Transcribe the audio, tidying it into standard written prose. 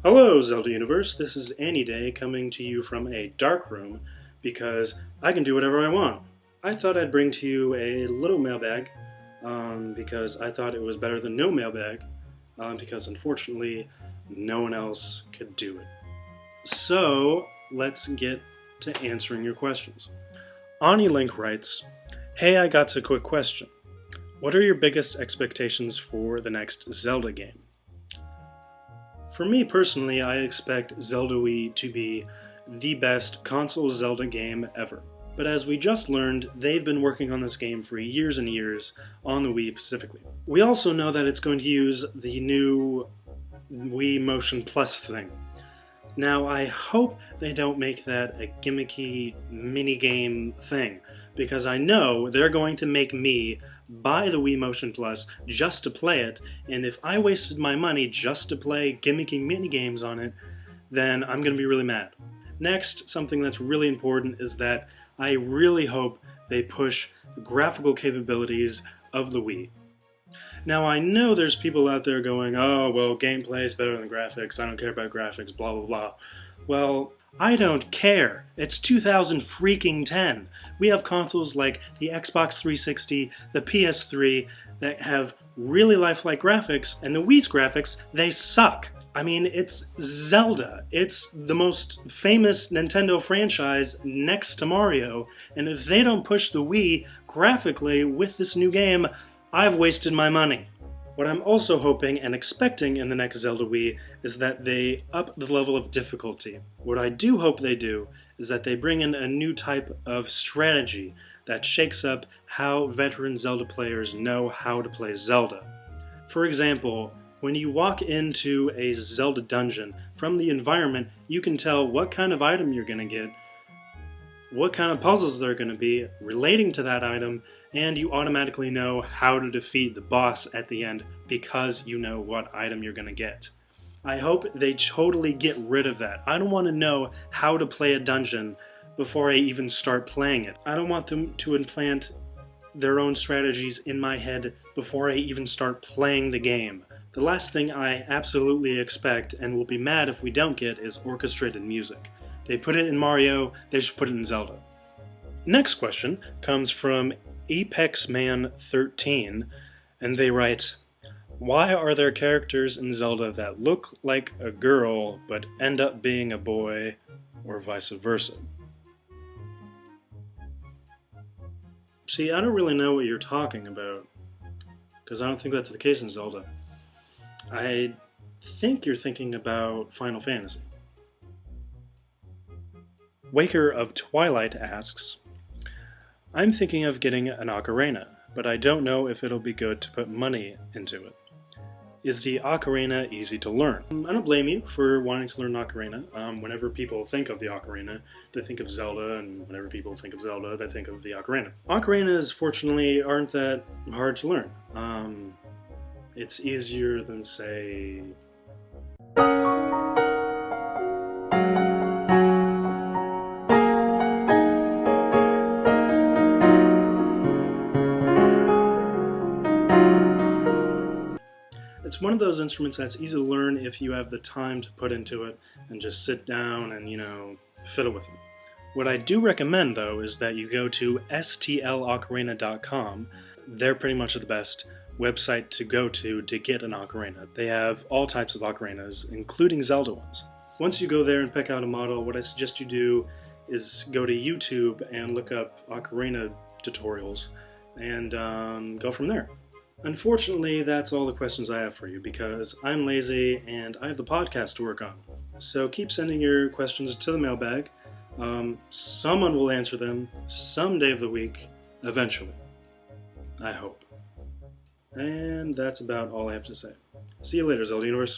Hello, Zelda Universe. This is Any Day coming to you from a dark room because I can do whatever I want. I thought I'd bring to you a little mailbag because I thought it was better than no mailbag because unfortunately no one else could do it. So let's get to answering your questions. Ani Link writes, "Hey, I got a quick question. What are your biggest expectations for the next Zelda game?" For me personally, I expect Zelda Wii to be the best console Zelda game ever. But as we just learned, they've been working on this game for years and years, on the Wii specifically. We also know that it's going to use the new Wii Motion Plus thing. Now, I hope they don't make that a gimmicky minigame thing, because I know they're going to make me buy the Wii Motion Plus just to play it, and if I wasted my money just to play gimmicky minigames on it, then I'm going to be really mad. Next, something that's really important is that I really hope they push the graphical capabilities of the Wii. Now, I know there's people out there going, oh, well, gameplay is better than graphics, I don't care about graphics, blah, blah, blah. Well, I don't care. It's 2010. We have consoles like the Xbox 360, the PS3 that have really lifelike graphics, and the Wii's graphics, they suck. I mean, it's Zelda. It's the most famous Nintendo franchise next to Mario, and if they don't push the Wii graphically with this new game, I've wasted my money. What I'm also hoping and expecting in the next Zelda Wii is that they up the level of difficulty. What I do hope they do is that they bring in a new type of strategy that shakes up how veteran Zelda players know how to play Zelda. For example, when you walk into a Zelda dungeon, from the environment you can tell what kind of item you're going to get, what kind of puzzles there are going to be relating to that item, and you automatically know how to defeat the boss at the end because you know what item you're going to get. I hope they totally get rid of that. I don't want to know how to play a dungeon before I even start playing it. I don't want them to implant their own strategies in my head before I even start playing the game. The last thing I absolutely expect, and will be mad if we don't get, is orchestrated music. They put it in Mario, they should put it in Zelda. Next question comes from ApexMan13, and they write, "Why are there characters in Zelda that look like a girl but end up being a boy, or vice versa?" See, I don't really know what you're talking about, because I don't think that's the case in Zelda. I think you're thinking about Final Fantasy. Waker of Twilight asks, "I'm thinking of getting an ocarina, but I don't know if it'll be good to put money into it. Is the ocarina easy to learn?" I don't blame you for wanting to learn ocarina. Whenever people think of the ocarina, they think of Zelda, and whenever people think of Zelda, they think of the ocarina. Ocarinas, fortunately, aren't that hard to learn. It's easier than, say, it's one of those instruments that's easy to learn if you have the time to put into it and just sit down and, fiddle with it. What I do recommend, though, is that you go to stlocarina.com. They're pretty much the best website to go to get an ocarina. They have all types of ocarinas, including Zelda ones. Once you go there and pick out a model, what I suggest you do is go to YouTube and look up ocarina tutorials and go from there. Unfortunately, that's all the questions I have for you because I'm lazy and I have the podcast to work on. So keep sending your questions to the mailbag. Someone will answer them some day of the week, eventually. I hope. And that's about all I have to say. See you later, Zelda Universe.